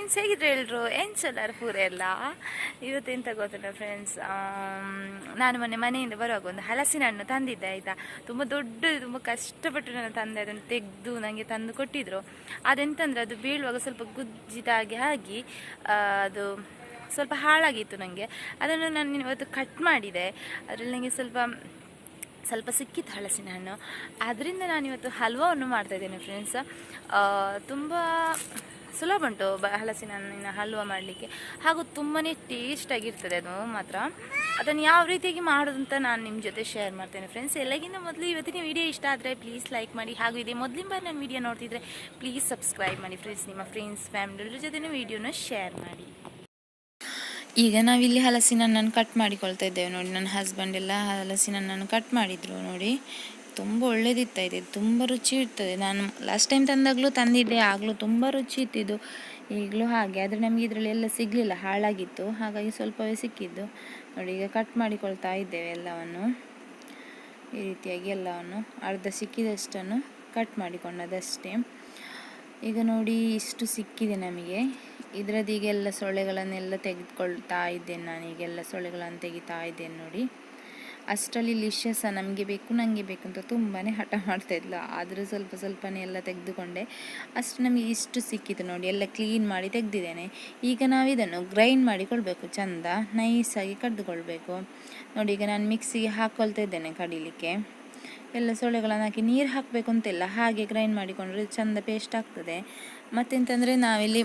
Friends, ಹೇಗಿದ್ರೆ ಎಲ್ಲರೂ ಎಂಚಲ್ಲಾರು ಪೂರ ಎಲ್ಲ. ಇವತ್ತು ಎಂತ ಗೊತ್ತಿಲ್ಲ ಫ್ರೆಂಡ್ಸ್, ನಾನು ಮನೆಯಿಂದ ಬರುವಾಗ ಒಂದು ಹಲಸಿನ ಹಣ್ಣು ತಂದಿದ್ದೆ ಆಯಿತಾ. ತುಂಬ ದೊಡ್ಡದು, ತುಂಬ ಕಷ್ಟಪಟ್ಟು ನಾನು ತಂದೆ ಅದನ್ನು ತೆಗೆದು ನನಗೆ ತಂದು ಕೊಟ್ಟಿದ್ದರು. ಅದೆಂತಂದರೆ ಅದು ಬೀಳುವಾಗ ಸ್ವಲ್ಪ ಗುಜ್ಜಿದಾಗಿ ಆಗಿ ಅದು ಸ್ವಲ್ಪ ಹಾಳಾಗಿತ್ತು ನನಗೆ. ಅದನ್ನು ನಾನು ಇವತ್ತು ಕಟ್ ಮಾಡಿದೆ. ಅದರಲ್ಲಿ ನನಗೆ ಸ್ವಲ್ಪ ಸಿಕ್ಕಿತ್ತು ಹಲಸಿನ ಹಣ್ಣು. ಅದರಿಂದ ನಾನಿವತ್ತು ಹಲ್ವಾವನ್ನು ಮಾಡ್ತಾಯಿದ್ದೇನೆ ಫ್ರೆಂಡ್ಸ್. ತುಂಬ ಸುಲಭ ಉಂಟು ಹಲಸಿನ ಹಣ್ಣಿನ ಹಲ್ವ ಮಾಡಲಿಕ್ಕೆ, ಹಾಗೂ ತುಂಬಾ ಟೇಸ್ಟಾಗಿರ್ತದೆ ಅದು ಮಾತ್ರ. ಅದನ್ನು ಯಾವ ರೀತಿಯಾಗಿ ಮಾಡೋದು ಅಂತ ನಾನು ನಿಮ್ಮ ಜೊತೆ ಶೇರ್ ಮಾಡ್ತೇನೆ ಫ್ರೆಂಡ್ಸ್. ಎಲ್ಲಗಿಂತ ಮೊದಲು ಇವತ್ತಿನ ವಿಡಿಯೋ ಇಷ್ಟ ಆದರೆ ಪ್ಲೀಸ್ ಲೈಕ್ ಮಾಡಿ, ಹಾಗೂ ಇದೇ ಮೊದಲಿನ ಬಾರಿ ನನ್ನ ವಿಡಿಯೋ ನೋಡ್ತಿದ್ರೆ ಪ್ಲೀಸ್ ಸಬ್ಸ್ಕ್ರೈಬ್ ಮಾಡಿ ಫ್ರೆಂಡ್ಸ್. ನಿಮ್ಮ ಫ್ರೆಂಡ್ಸ್ ಫ್ಯಾಮಿಲಿಯವ್ರ ಜೊತೆ ವಿಡಿಯೋನ ಶೇರ್ ಮಾಡಿ. ಈಗ ನಾವಿಲ್ಲಿ ಹಲಸಿನ ಹಣ್ಣನ್ನು ಕಟ್ ಮಾಡಿಕೊಳ್ತಾ ಇದ್ದೇವೆ ನೋಡಿ. ನನ್ನ ಹಸ್ಬೆಂಡ್ ಎಲ್ಲ ಹಲಸಿನ ಹಣ್ಣನ್ನು ಕಟ್ ಮಾಡಿದರು ನೋಡಿ. ತುಂಬ ಒಳ್ಳೇದಿತ್ತು, ತುಂಬ ರುಚಿ ಇರ್ತದೆ. ನಾನು ಲಾಸ್ಟ್ ಟೈಮ್ ತಂದಿದ್ದೆ, ಆಗಲೂ ತುಂಬ ರುಚಿ ಇತ್ತಿದ್ದು, ಈಗಲೂ ಹಾಗೆ. ಆದರೆ ನಮಗೆ ಇದರಲ್ಲಿ ಎಲ್ಲ ಸಿಗಲಿಲ್ಲ, ಹಾಳಾಗಿತ್ತು, ಹಾಗಾಗಿ ಸ್ವಲ್ಪವೇ ಸಿಕ್ಕಿದ್ದು ನೋಡಿ. ಈಗ ಕಟ್ ಮಾಡಿಕೊಳ್ತಾ ಇದ್ದೇವೆ ಎಲ್ಲವನ್ನು, ಈ ರೀತಿಯಾಗಿ ಎಲ್ಲವನ್ನು ಅರ್ಧ ಸಿಕ್ಕಿದಷ್ಟನ್ನು ಕಟ್ ಮಾಡಿಕೊಂಡದಷ್ಟೇ. ಈಗ ನೋಡಿ ಇಷ್ಟು ಸಿಕ್ಕಿದೆ ನಮಗೆ. ಇದರದ್ದು ಈಗೆಲ್ಲ ಸೊಳ್ಳೆಗಳನ್ನೆಲ್ಲ ತೆಗೆದುಕೊಳ್ತಾ ಇದ್ದೇನೆ ನಾನು. ಈಗೆಲ್ಲ ಸೊಳ್ಳೆಗಳನ್ನು ತೆಗಿತಾ ಇದ್ದೇನೆ ನೋಡಿ. ಅಷ್ಟರಲ್ಲಿ ಲಿಶಸ್ ನಮಗೆ ಬೇಕು ನನಗೆ ಬೇಕು ಅಂತ ತುಂಬಾ ಹಠ ಮಾಡ್ತಾಯಿದ್ಲು. ಆದರೂ ಸ್ವಲ್ಪನೇ ಎಲ್ಲ ತೆಗೆದುಕೊಂಡೆ. ಅಷ್ಟು ನಮಗೆ ಇಷ್ಟು ಸಿಕ್ಕಿತು ನೋಡಿ. ಎಲ್ಲ ಕ್ಲೀನ್ ಮಾಡಿ ತೆಗೆದಿದ್ದೇನೆ. ಈಗ ನಾವಿದನ್ನು ಗ್ರೈಂಡ್ ಮಾಡಿಕೊಳ್ಬೇಕು, ಚೆಂದ ನೈಸಾಗಿ ಕಡ್ದುಕೊಳ್ಬೇಕು ನೋಡಿ. ಈಗ ನಾನು ಮಿಕ್ಸಿಗೆ ಹಾಕ್ಕೊಳ್ತಾ ಇದ್ದೇನೆ ಕಡಿಲಿಕ್ಕೆ. ಎಲ್ಲ ಸೊಳ್ಳೆಗಳನ್ನು ಹಾಕಿ ನೀರು ಹಾಕಬೇಕು ಅಂತಿಲ್ಲ, ಹಾಗೆ ಗ್ರೈಂಡ್ ಮಾಡಿಕೊಂಡ್ರೆ ಚೆಂದ ಪೇಸ್ಟ್ ಆಗ್ತದೆ. ಮತ್ತೆಂತಂದರೆ ನಾವಿಲ್ಲಿ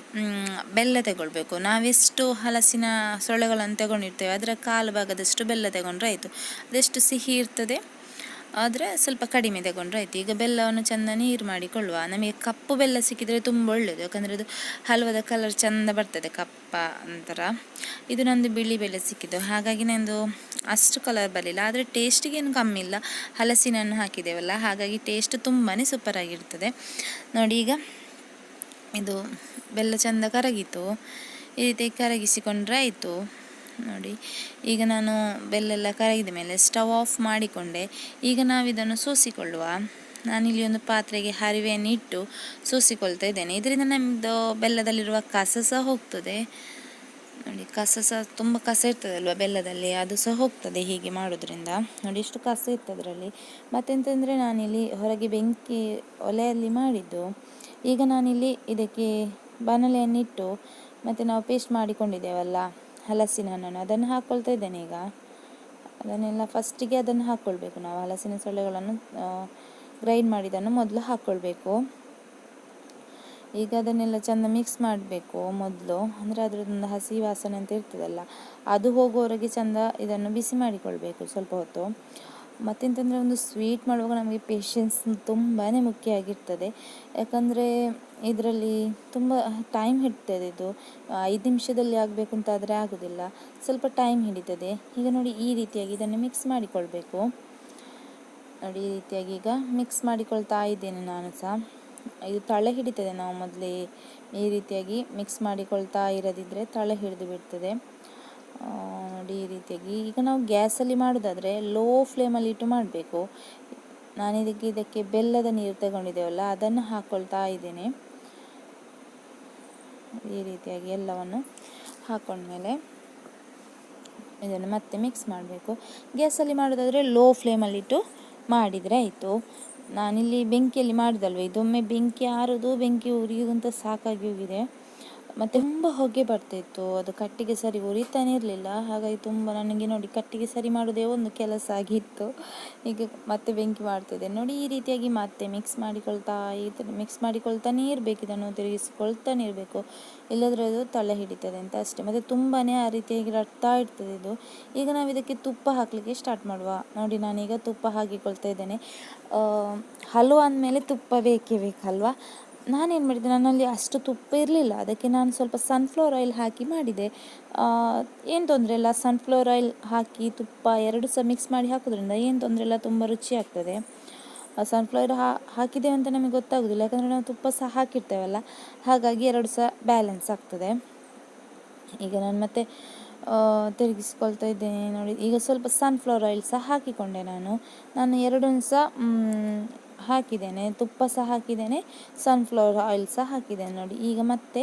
ಬೆಲ್ಲ ತಗೊಳ್ಬೇಕು. ನಾವೆಷ್ಟು ಹಲಸಿನ ಸೊಳ್ಳೆಗಳನ್ನು ತಗೊಂಡಿರ್ತೇವೆ ಅದರ ಕಾಲು ಭಾಗದಷ್ಟು ಬೆಲ್ಲ ತಗೊಂಡ್ರೆ ಆಯಿತು. ಅದೆಷ್ಟು ಸಿಹಿ ಇರ್ತದೆ ಆದರೆ ಸ್ವಲ್ಪ ಕಡಿಮೆ ತಗೊಂಡ್ರೆ ಆಯಿತು. ಈಗ ಬೆಲ್ಲವನ್ನು ಚೆಂದ ನೀರು ಮಾಡಿಕೊಳ್ಳುವ. ನಮಗೆ ಕಪ್ಪು ಬೆಲ್ಲ ಸಿಕ್ಕಿದರೆ ತುಂಬ ಒಳ್ಳೆಯದು, ಯಾಕಂದರೆ ಅದು ಹಲ್ವದ ಕಲರ್ ಚೆಂದ ಬರ್ತದೆ ಕಪ್ಪ ಅಂತರ. ಇದು ನಂದು ಬಿಳಿ ಬೆಲ್ಲ ಸಿಕ್ಕಿದ್ದು, ಹಾಗಾಗಿ ನಂದು ಅಷ್ಟು ಕಲರ್ ಬರಲಿಲ್ಲ. ಆದರೆ ಟೇಸ್ಟಿಗೇನು ಕಮ್ಮಿ ಇಲ್ಲ, ಹಲಸಿನ ಹಣ್ಣು ಹಾಕಿದ್ದೇವಲ್ಲ, ಹಾಗಾಗಿ ಟೇಸ್ಟ್ ತುಂಬಾ ಸೂಪರಾಗಿರ್ತದೆ ನೋಡಿ. ಈಗ ಇದು ಬೆಲ್ಲ ಚೆಂದ ಕರಗಿತು, ಈ ರೀತಿ ಕರಗಿಸಿಕೊಂಡ್ರೆ ಆಯಿತು ನೋಡಿ. ಈಗ ನಾನು ಬೆಲ್ಲೆಲ್ಲ ಕರಗಿದ ಮೇಲೆ ಸ್ಟವ್ ಆಫ್ ಮಾಡಿಕೊಂಡೆ. ಈಗ ನಾವಿದನ್ನು ಸೋಸಿಕೊಳ್ಳುವ. ನಾನಿಲ್ಲಿ ಒಂದು ಪಾತ್ರೆಗೆ ಹರಿವೆಯನ್ನು ಇಟ್ಟು ಸೋಸಿಕೊಳ್ತಾ ಇದ್ದೇನೆ. ಇದರಿಂದ ನಮ್ಮದು ಬೆಲ್ಲದಲ್ಲಿರುವ ಕಸ ಸಹ ಹೋಗ್ತದೆ ನೋಡಿ. ಕಸ ಸಹ ತುಂಬ ಕಸ ಇರ್ತದಲ್ವ ಬೆಲ್ಲದಲ್ಲಿ, ಅದು ಸಹ ಹೋಗ್ತದೆ ಹೀಗೆ ಮಾಡೋದ್ರಿಂದ ನೋಡಿ. ಇಷ್ಟು ಕಸ ಇರ್ತದೆ ಅದರಲ್ಲಿ. ಮತ್ತೆಂತಂದರೆ ನಾನಿಲ್ಲಿ ಹೊರಗೆ ಬೆಂಕಿ ಒಲೆಯಲ್ಲಿ ಮಾಡಿದ್ದು. ಈಗ ನಾನಿಲ್ಲಿ ಇದಕ್ಕೆ ಬಾಣಲೆಯನ್ನಿಟ್ಟು ಮತ್ತು ನಾವು ಪೇಸ್ಟ್ ಮಾಡಿಕೊಂಡಿದ್ದೇವಲ್ಲ ಹಲಸಿನ ಹಣ್ಣನ್ನು, ಅದನ್ನು ಹಾಕ್ಕೊಳ್ತಾ ಇದ್ದೇನೆ. ಈಗ ಅದನ್ನೆಲ್ಲ ಫಸ್ಟಿಗೆ ಅದನ್ನು ಹಾಕ್ಕೊಳ್ಬೇಕು ನಾವು. ಹಲಸಿನ ಸೊಳ್ಳೆಗಳನ್ನು ಗ್ರೈಂಡ್ ಮಾಡಿದ್ದನ್ನು ಮೊದಲು ಹಾಕ್ಕೊಳ್ಬೇಕು. ಈಗ ಅದನ್ನೆಲ್ಲ ಚೆಂದ ಮಿಕ್ಸ್ ಮಾಡಬೇಕು ಮೊದಲು, ಅಂದರೆ ಅದರದ್ದೊಂದು ಹಸಿ ವಾಸನೆ ಅಂತ ಇರ್ತದಲ್ಲ, ಅದು ಹೋಗುವವರೆಗೆ ಚೆಂದ ಇದನ್ನು ಬಿಸಿ ಮಾಡಿಕೊಳ್ಬೇಕು ಸ್ವಲ್ಪ ಹೊತ್ತು. ಮತ್ತೆಂತಂದರೆ ಒಂದು ಸ್ವೀಟ್ ಮಾಡುವಾಗ ನಮಗೆ ಪೇಷನ್ಸ್ ತುಂಬಾ ಮುಖ್ಯ ಆಗಿರ್ತದೆ. ಯಾಕಂದರೆ ಇದರಲ್ಲಿ ತುಂಬ ಟೈಮ್ ಹಿಡಿತದೆ. ಇದು 5 ನಿಮಿಷದಲ್ಲಿ ಆಗಬೇಕು ಅಂತಾದರೆ ಆಗೋದಿಲ್ಲ, ಸ್ವಲ್ಪ ಟೈಮ್ ಹಿಡಿತದೆ. ಈಗ ನೋಡಿ ಈ ರೀತಿಯಾಗಿ ಇದನ್ನು ಮಿಕ್ಸ್ ಮಾಡಿಕೊಳ್ಬೇಕು ನೋಡಿ. ಈ ರೀತಿಯಾಗಿ ಈಗ ಮಿಕ್ಸ್ ಮಾಡಿಕೊಳ್ತಾ ಇದ್ದೇನೆ ನಾನು ಸಹ. ಇದು ತಳೆ ಹಿಡಿತದೆ, ನಾವು ಮೊದಲೇ ಈ ರೀತಿಯಾಗಿ ಮಿಕ್ಸ್ ಮಾಡಿಕೊಳ್ತಾ ಇರದಿದ್ದರೆ ತಳೆ ಹಿಡಿದು ಬಿಡ್ತದೆ ನೋಡಿ. ಈ ರೀತಿಯಾಗಿ ಈಗ ನಾವು ಗ್ಯಾಸಲ್ಲಿ ಮಾಡೋದಾದರೆ ಲೋ ಫ್ಲೇಮಲ್ಲಿ ಇಟ್ಟು ಮಾಡಬೇಕು. ಇದಕ್ಕೆ ಬೆಲ್ಲದ ನೀರು ತಗೊಂಡಿದ್ದೇವಲ್ಲ ಅದನ್ನು ಹಾಕ್ಕೊಳ್ತಾ ಇದ್ದೇನೆ. ಈ ರೀತಿಯಾಗಿ ಎಲ್ಲವನ್ನು ಹಾಕೊಂಡ್ಮೇಲೆ ಇದನ್ನು ಮತ್ತೆ ಮಿಕ್ಸ್ ಮಾಡಬೇಕು. ಗ್ಯಾಸಲ್ಲಿ ಮಾಡೋದಾದರೆ ಲೋ ಫ್ಲೇಮಲ್ಲಿಟ್ಟು ಮಾಡಿದರೆ ಆಯಿತು. ನಾನಿಲ್ಲಿ ಬೆಂಕಿಯಲ್ಲಿ ಮಾಡಿದಲ್ವ, ಇದೊಮ್ಮೆ ಬೆಂಕಿ ಆರೋದು ಬೆಂಕಿ ಉರಿಯೋದಂತ ಸಾಕಾಗಿ ಹೋಗಿದೆ. ಮತ್ತು ತುಂಬ ಹೊಗೆ ಬರ್ತಾಯಿತ್ತು, ಅದು ಕಟ್ಟಿಗೆ ಸರಿ ಉರಿತಾನೆ ಇರಲಿಲ್ಲ. ಹಾಗಾಗಿ ತುಂಬ ನನಗೆ ನೋಡಿ ಕಟ್ಟಿಗೆ ಸರಿ ಮಾಡೋದೇ ಒಂದು ಕೆಲಸ ಆಗಿತ್ತು. ಈಗ ಮತ್ತೆ ಬೆಂಕಿ ಮಾಡ್ತಿದ್ದೆ ನೋಡಿ. ಈ ರೀತಿಯಾಗಿ ಮತ್ತೆ ಮಿಕ್ಸ್ ಮಾಡಿಕೊಳ್ತಾನೇ ಇರಬೇಕು. ಇದನ್ನು ತಿರುಗಿಸಿಕೊಳ್ತಾನೆ ಇರಬೇಕು, ಇಲ್ಲದ್ರೆ ಅದು ತಲೆ ಹಿಡಿತದೆ ಅಂತ ಅಷ್ಟೇ. ಮತ್ತು ತುಂಬಾ ಆ ರೀತಿಯಾಗಿ ರಟ್ತಾ ಇರ್ತದೆ ಇದು. ಈಗ ನಾವು ಇದಕ್ಕೆ ತುಪ್ಪ ಹಾಕಲಿಕ್ಕೆ ಸ್ಟಾರ್ಟ್ ಮಾಡುವ ನೋಡಿ. ನಾನೀಗ ತುಪ್ಪ ಹಾಕಿಕೊಳ್ತಾ ಇದ್ದೇನೆ. ಹಲ್ವ ಅಂದಮೇಲೆ ತುಪ್ಪ ಬೇಕೇ ಬೇಕಲ್ವಾ. ನಾನೇನು ಮಾಡಿದೆ, ನನ್ನಲ್ಲಿ ಅಷ್ಟು ತುಪ್ಪ ಇರಲಿಲ್ಲ, ಅದಕ್ಕೆ ನಾನು ಸ್ವಲ್ಪ ಸನ್ಫ್ಲವರ್ ಆಯಿಲ್ ಹಾಕಿ ಮಾಡಿದೆ. ಏನು ತೊಂದರೆ ಇಲ್ಲ, ಸನ್ಫ್ಲವರ್ ಆಯಿಲ್ ಹಾಕಿ ತುಪ್ಪ ಎರಡು ಸಹ ಮಿಕ್ಸ್ ಮಾಡಿ ಹಾಕೋದ್ರಿಂದ ಏನು ತೊಂದರೆ ಇಲ್ಲ, ತುಂಬ ರುಚಿ ಆಗ್ತದೆ. ಸನ್ಫ್ಲವರ್ ಹಾಕಿದ್ದೇವೆ ಅಂತ ನಮಗೆ ಗೊತ್ತಾಗೋದಿಲ್ಲ, ಯಾಕಂದರೆ ನಾವು ತುಪ್ಪ ಸಹ ಹಾಕಿರ್ತೇವಲ್ಲ, ಹಾಗಾಗಿ ಎರಡು ಸಹ ಬ್ಯಾಲೆನ್ಸ್ ಆಗ್ತದೆ. ಈಗ ನಾನು ಮತ್ತೆ ತಿರುಗಿಸ್ಕೊಳ್ತಾ ಇದ್ದೇನೆ ನೋಡಿ. ಈಗ ಸ್ವಲ್ಪ ಸನ್ಫ್ಲವರ್ ಆಯಿಲ್ ಸಹ ಹಾಕಿಕೊಂಡೆ ನಾನು ಎರಡನ್ನೂ ಸಹ ಹಾಕಿದ್ದೇನೆ. ತುಪ್ಪ ಸಹ ಹಾಕಿದ್ದೇನೆ, ಸನ್ಫ್ಲವರ್ ಆಯಿಲ್ ಸಹ ಹಾಕಿದ್ದೇನೆ ನೋಡಿ. ಈಗ ಮತ್ತೆ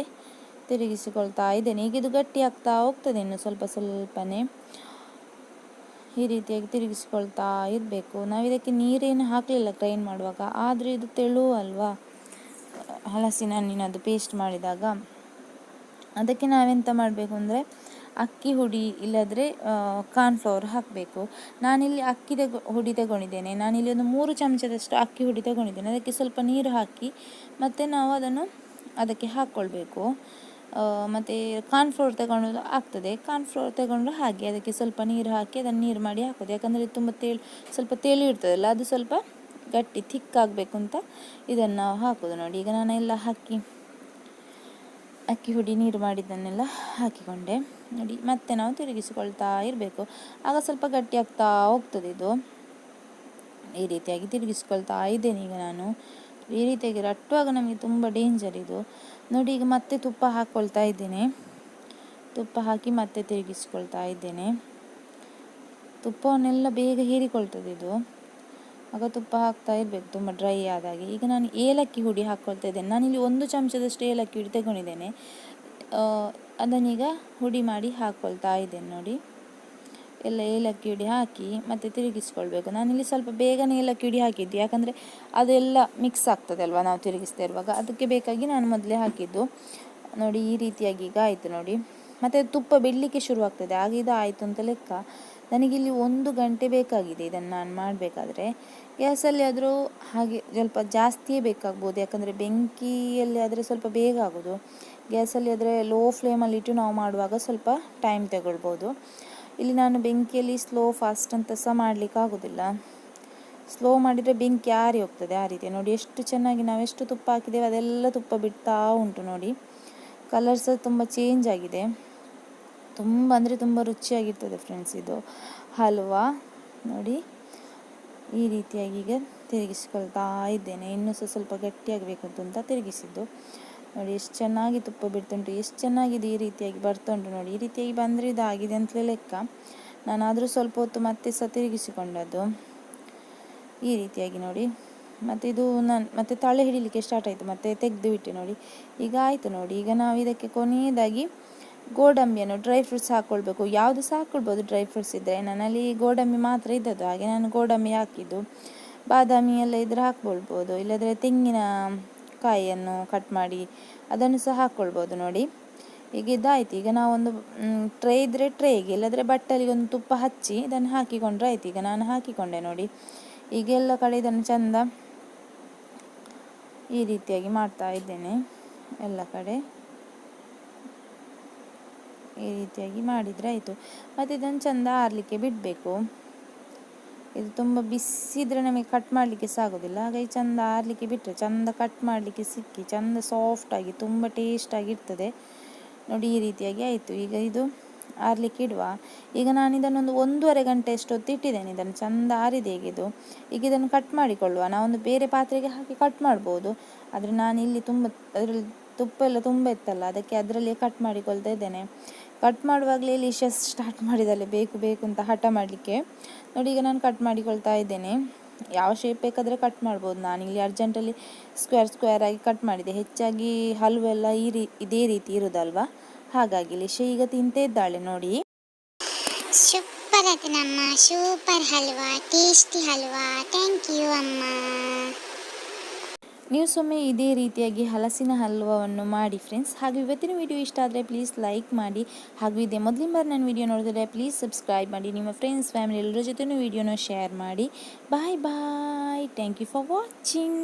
ತಿರುಗಿಸಿಕೊಳ್ತಾ ಇದ್ದೇನೆ. ಈಗ ಇದು ಗಟ್ಟಿ ಆಗ್ತಾ ಹೋಗ್ತದೆ ಇನ್ನು ಸ್ವಲ್ಪ ಸ್ವಲ್ಪನೇ. ಈ ರೀತಿಯಾಗಿ ತಿರುಗಿಸಿಕೊಳ್ತಾ ಇರಬೇಕು. ನಾವು ಇದಕ್ಕೆ ನೀರೇನು ಹಾಕಲಿಲ್ಲ ಗ್ರೈಂಡ್ ಮಾಡುವಾಗ, ಆದರೆ ಇದು ತೆಳು ಅಲ್ವಾ ಹಲಸಿನ ಹಣ್ಣಿನದು ಪೇಸ್ಟ್ ಮಾಡಿದಾಗ. ಅದಕ್ಕೆ ನಾವೆಂತ ಮಾಡಬೇಕು ಅಂದರೆ ಅಕ್ಕಿ ಹುಡಿ ಇಲ್ಲದ್ರೆ ಕಾರ್ನ್ಫ್ಲವರ್ ಹಾಕಬೇಕು. ನಾನಿಲ್ಲಿ ಹುಡಿ ತಗೊಂಡಿದ್ದೇನೆ. ನಾನಿಲ್ಲಿ ಒಂದು 3 ಚಮಚದಷ್ಟು ಅಕ್ಕಿ ಹುಡಿ ತಗೊಂಡಿದ್ದೇನೆ. ಅದಕ್ಕೆ ಸ್ವಲ್ಪ ನೀರು ಹಾಕಿ ಮತ್ತು ನಾವು ಅದಕ್ಕೆ ಹಾಕ್ಕೊಳ್ಬೇಕು. ಮತ್ತು ಕಾರ್ನ್ಫ್ಲೋರ್ ತಗೊಂಡು ಆಗ್ತದೆ. ಕಾರ್ನ್ಫ್ಲೋರ್ ತಗೊಂಡು ಹಾಗೆ ಅದಕ್ಕೆ ಸ್ವಲ್ಪ ನೀರು ಹಾಕಿ ಅದನ್ನು ನೀರು ಮಾಡಿ ಹಾಕೋದು. ಯಾಕಂದರೆ ತುಂಬ ಸ್ವಲ್ಪ ತೇಲಿ ಇರ್ತದಲ್ಲ, ಅದು ಸ್ವಲ್ಪ ಗಟ್ಟಿ ಥಿಕ್ಕಾಗಬೇಕು ಅಂತ ಇದನ್ನು ನಾವು ಹಾಕೋದು. ನೋಡಿ, ಈಗ ನಾನೆಲ್ಲ ಅಕ್ಕಿ ಹುಡಿ ನೀರು ಮಾಡಿದ್ದನ್ನೆಲ್ಲ ಹಾಕಿಕೊಂಡೆ. ನೋಡಿ, ಮತ್ತೆ ನಾವು ತಿರುಗಿಸಿಕೊಳ್ತಾ ಇರಬೇಕು. ಆಗ ಸ್ವಲ್ಪ ಗಟ್ಟಿ ಆಗ್ತಾ ಹೋಗ್ತದೆ ಇದು. ಈ ರೀತಿಯಾಗಿ ತಿರುಗಿಸ್ಕೊಳ್ತಾ ಇದ್ದೇನೆ ಈಗ ನಾನು. ಈ ರೀತಿಯಾಗಿ ರಟ್ಟುವಾಗ ನಮಗೆ ತುಂಬ ಡೇಂಜರ್ ಇದು. ನೋಡಿ, ಈಗ ಮತ್ತೆ ತುಪ್ಪ ಹಾಕ್ಕೊಳ್ತಾ ಇದ್ದೇನೆ. ತುಪ್ಪ ಹಾಕಿ ಮತ್ತೆ ತಿರುಗಿಸ್ಕೊಳ್ತಾ ಇದ್ದೇನೆ. ತುಪ್ಪವನ್ನೆಲ್ಲ ಬೇಗ ಹೀರಿಕೊಳ್ತದೆ ಇದು. ಆಗ ತುಪ್ಪ ಹಾಕ್ತಾ ಇರಬೇಕು ತುಂಬ ಡ್ರೈ ಆದಾಗೆ. ಈಗ ನಾನು ಏಲಕ್ಕಿ ಹುಡಿ ಹಾಕ್ಕೊಳ್ತಾ ಇದ್ದೇನೆ. ನಾನಿಲ್ಲಿ 1 ಚಮಚದಷ್ಟು ಏಲಕ್ಕಿ ಹುಡಿ ತಗೊಂಡಿದ್ದೇನೆ. ಅದನ್ನೀಗ ಹುಡಿ ಮಾಡಿ ಹಾಕ್ಕೊಳ್ತಾ ಇದ್ದೇನೆ. ನೋಡಿ, ಎಲ್ಲ ಏಲಕ್ಕಿ ಹುಡಿ ಹಾಕಿ ಮತ್ತೆ ತಿರುಗಿಸ್ಕೊಳ್ಬೇಕು. ನಾನಿಲ್ಲಿ ಸ್ವಲ್ಪ ಬೇಗನೆ ಏಲಕ್ಕಿ ಹುಡಿ ಹಾಕಿದ್ದು, ಯಾಕಂದರೆ ಅದೆಲ್ಲ ಮಿಕ್ಸ್ ಆಗ್ತದೆ ಅಲ್ವಾ ನಾವು ತಿರುಗಿಸ್ತಾ ಇರುವಾಗ. ಅದಕ್ಕೆ ಬೇಕಾಗಿ ನಾನು ಮೊದಲೇ ಹಾಕಿದ್ದು. ನೋಡಿ, ಈ ರೀತಿಯಾಗಿ ಈಗ ಆಯಿತು ನೋಡಿ. ಮತ್ತು ತುಪ್ಪ ಬಿಡಲಿಕ್ಕೆ ಶುರುವಾಗ್ತದೆ, ಆಗ ಇದು ಆಯಿತು ಅಂತ ಲೆಕ್ಕ. ನನಗಿಲ್ಲಿ 1 ಗಂಟೆ ಬೇಕಾಗಿದೆ ಇದನ್ನು ನಾನು ಮಾಡಬೇಕಾದ್ರೆ. ಗ್ಯಾಸಲ್ಲಿ ಆದರೂ ಹಾಗೆ ಸ್ವಲ್ಪ ಜಾಸ್ತಿಯೇ ಬೇಕಾಗ್ಬೋದು, ಯಾಕಂದರೆ ಬೆಂಕಿಯಲ್ಲಿ ಆದರೆ ಸ್ವಲ್ಪ ಬೇಗ ಆಗೋದು. ಗ್ಯಾಸಲ್ಲಿ ಆದರೆ ಲೋ ಫ್ಲೇಮಲ್ಲಿಟ್ಟು ನಾವು ಮಾಡುವಾಗ ಸ್ವಲ್ಪ ಟೈಮ್ ತಗೊಳ್ಬೋದು. ಇಲ್ಲಿ ನಾನು ಬೆಂಕಿಯಲ್ಲಿ ಸ್ಲೋ ಫಾಸ್ಟ್ ಅಂತ ಸಹ ಮಾಡಲಿಕ್ಕೆ ಆಗೋದಿಲ್ಲ. ಸ್ಲೋ ಮಾಡಿದರೆ ಬೆಂಕಿ ಆರಿ ಹೋಗ್ತದೆ. ಆ ರೀತಿ ನೋಡಿ, ಎಷ್ಟು ಚೆನ್ನಾಗಿ ನಾವೆಷ್ಟು ತುಪ್ಪ ಹಾಕಿದ್ದೇವೆ ಅದೆಲ್ಲ ತುಪ್ಪ ಬಿಡ್ತಾ ಉಂಟು. ನೋಡಿ, ಕಲರ್ ಸಹ ತುಂಬ ಚೇಂಜ್ ಆಗಿದೆ. ತುಂಬ ಅಂದರೆ ತುಂಬ ರುಚಿಯಾಗಿರ್ತದೆ ಫ್ರೆಂಡ್ಸ್ ಇದು ಹಲ್ವಾ. ನೋಡಿ, ಈ ರೀತಿಯಾಗಿ ಈಗ ತಿರುಗಿಸ್ಕೊಳ್ತಾ ಇದ್ದೇನೆ. ಇನ್ನೂ ಸಹ ಸ್ವಲ್ಪ ಗಟ್ಟಿಯಾಗಬೇಕಂತ ಅಂತ ತಿರುಗಿಸಿದ್ದು. ನೋಡಿ, ಎಷ್ಟು ಚೆನ್ನಾಗಿ ತುಪ್ಪ ಬಿಡ್ತುಂಟು, ಎಷ್ಟು ಚೆನ್ನಾಗಿದೆ ಈ ರೀತಿಯಾಗಿ ಬರ್ತುಂಟು. ನೋಡಿ, ಈ ರೀತಿಯಾಗಿ ಬಂದರೆ ಇದಾಗಿದೆ ಅಂತಲೇ ಲೆಕ್ಕ. ನಾನಾದರೂ ಸ್ವಲ್ಪ ಹೊತ್ತು ಮತ್ತೆ ಸಹ ತಿರುಗಿಸಿಕೊಂಡದ್ದು. ಈ ರೀತಿಯಾಗಿ ನೋಡಿ, ಮತ್ತು ಇದು ನಾನು ಮತ್ತೆ ತಳೆ ಹಿಡಿಲಿಕ್ಕೆ ಸ್ಟಾರ್ಟ್ ಆಯಿತು, ಮತ್ತೆ ತೆಗೆದು ಬಿಟ್ಟೆ. ನೋಡಿ, ಈಗ ಆಯಿತು. ನೋಡಿ, ಈಗ ನಾವು ಇದಕ್ಕೆ ಕೊನೆಯದಾಗಿ ಗೋಡಂಬಿಯನ್ನು ಡ್ರೈ ಫ್ರೂಟ್ಸ್ ಹಾಕ್ಕೊಳ್ಬೇಕು. ಯಾವುದು ಸಹ ಹಾಕ್ಕೊಳ್ಬೋದು ಡ್ರೈ ಫ್ರೂಟ್ಸ್ ಇದ್ದರೆ. ನನ್ನಲ್ಲಿ ಗೋಡಂಬಿ ಮಾತ್ರ ಇದ್ದದ್ದು, ಹಾಗೆ ನಾನು ಗೋಡಂಬಿ ಹಾಕಿದ್ದು. ಬಾದಾಮಿ ಎಲ್ಲ ಇದ್ರೆ ಹಾಕ್ಕೊಳ್ಬೋದು, ಇಲ್ಲದ್ರೆ ತೆಂಗಿನ ಕಾಯಿಯನ್ನು ಕಟ್ ಮಾಡಿ ಅದನ್ನು ಸಹ ಹಾಕ್ಕೊಳ್ಬೋದು. ನೋಡಿ, ಈಗ ಇದಾಯಿತು. ಈಗ ನಾವೊಂದು ಟ್ರೇ ಇದ್ದರೆ ಟ್ರೇಗೆ, ಇಲ್ಲದ್ರೆ ಬಟ್ಟಲಿಗೆ ಒಂದು ತುಪ್ಪ ಹಚ್ಚಿ ಇದನ್ನು ಹಾಕಿಕೊಂಡ್ರೆ ಆಯಿತು. ಈಗ ನಾನು ಹಾಕಿಕೊಂಡೆ. ನೋಡಿ, ಈಗ ಎಲ್ಲ ಕಡೆ ಇದನ್ನು ಚಂದ ಈ ರೀತಿಯಾಗಿ ಮಾಡ್ತಾ ಇದ್ದೇನೆ. ಎಲ್ಲ ಕಡೆ ಈ ರೀತಿಯಾಗಿ ಮಾಡಿದರೆ ಆಯಿತು. ಮತ್ತು ಇದನ್ನು ಚಂದ ಆರಲಿಕ್ಕೆ ಬಿಡಬೇಕು. ಇದು ತುಂಬ ಬಿಸಿದ್ರೆ ನಮಗೆ ಕಟ್ ಮಾಡಲಿಕ್ಕೆ ಸಹ ಆಗೋದಿಲ್ಲ. ಹಾಗಾಗಿ ಚಂದ ಆರಲಿಕ್ಕೆ ಬಿಟ್ಟರೆ ಚಂದ ಕಟ್ ಮಾಡಲಿಕ್ಕೆ ಸಿಕ್ಕಿ ಚಂದ ಸಾಫ್ಟಾಗಿ ತುಂಬ ಟೇಸ್ಟಾಗಿರ್ತದೆ. ನೋಡಿ, ಈ ರೀತಿಯಾಗಿ ಆಯಿತು. ಈಗ ಇದು ಆರಲಿಕ್ಕೆ ಇಡುವ. ಈಗ ನಾನು ಇದನ್ನೊಂದು 1.5 ಗಂಟೆ ಅಷ್ಟೊತ್ತು ಇಟ್ಟಿದ್ದೇನೆ. ಇದನ್ನು ಚಂದ ಆರಿದೆ ಈಗ ಇದು. ಈಗ ಇದನ್ನು ಕಟ್ ಮಾಡಿಕೊಳ್ಳುವ. ನಾವೊಂದು ಬೇರೆ ಪಾತ್ರೆಗೆ ಹಾಕಿ ಕಟ್ ಮಾಡ್ಬೋದು, ಆದರೆ ನಾನಿಲ್ಲಿ ಅದರಲ್ಲಿ ತುಪ್ಪ ಎಲ್ಲ ತುಂಬ ಇತ್ತಲ್ಲ, ಅದಕ್ಕೆ ಅದರಲ್ಲಿಯೇ ಕಟ್ ಮಾಡಿಕೊಳ್ತಾ ಇದ್ದೇನೆ. ಕಟ್ ಮಾಡುವಾಗಲೇ ಲಿಶಸ್ ಸ್ಟಾರ್ಟ್ ಮಾಡಿದಲ್ಲೇ ಬೇಕು ಅಂತ ಹಠ ಮಾಡಲಿಕ್ಕೆ. ನೋಡಿ, ಈಗ ನಾನು ಕಟ್ ಮಾಡಿಕೊಳ್ತಾ ಇದ್ದೇನೆ. ಯಾವ ಶೇಪ್ ಬೇಕಾದರೆ ಕಟ್ ಮಾಡ್ಬೋದು. ನಾನಿಲ್ಲಿ ಅರ್ಜೆಂಟಲ್ಲಿ ಸ್ಕ್ವೇರ್ ಆಗಿ ಕಟ್ ಮಾಡಿದೆ. ಹೆಚ್ಚಾಗಿ ಹಲ್ವೆಲ್ಲ ಇದೇ ರೀತಿ ಇರೋದಲ್ವಾ, ಹಾಗಾಗಿ ಲಿಶೆ ಈಗ ತಿಂತೇ ಇದ್ದಾಳೆ. ನೋಡಿ, ಸೂಪರ್ ಆಯ್ತು ನಮ್ಮ ಸೂಪರ್ ಹಲ್ವಾ, ಟೇಸ್ಟಿ ಹಲ್ವಾ. ಥ್ಯಾಂಕ್ ಯು ಅಮ್ಮ. ನೀವು ಸೊಮ್ಮೆ ಇದೇ ರೀತಿಯಾಗಿ ಹಲಸಿನ ಹಲ್ವವನ್ನು ಮಾಡಿ ಫ್ರೆಂಡ್ಸ್. ಹಾಗೂ ಇವತ್ತಿನ ವಿಡಿಯೋ ಇಷ್ಟ ಆದರೆ ಪ್ಲೀಸ್ ಲೈಕ್ ಮಾಡಿ. ಹಾಗೂ ಇದೇ ಮೊದಲಿನ ಬಾರಿ ನನ್ನ ವಿಡಿಯೋ ನೋಡಿದರೆ ಪ್ಲೀಸ್ ಸಬ್ಸ್ಕ್ರೈಬ್ ಮಾಡಿ. ನಿಮ್ಮ ಫ್ರೆಂಡ್ಸ್ ಫ್ಯಾಮಿಲಿ ಎಲ್ಲರ ಜೊತೆನೂ ವಿಡಿಯೋನ ಶೇರ್ ಮಾಡಿ. Bye bye. Thank you for watching.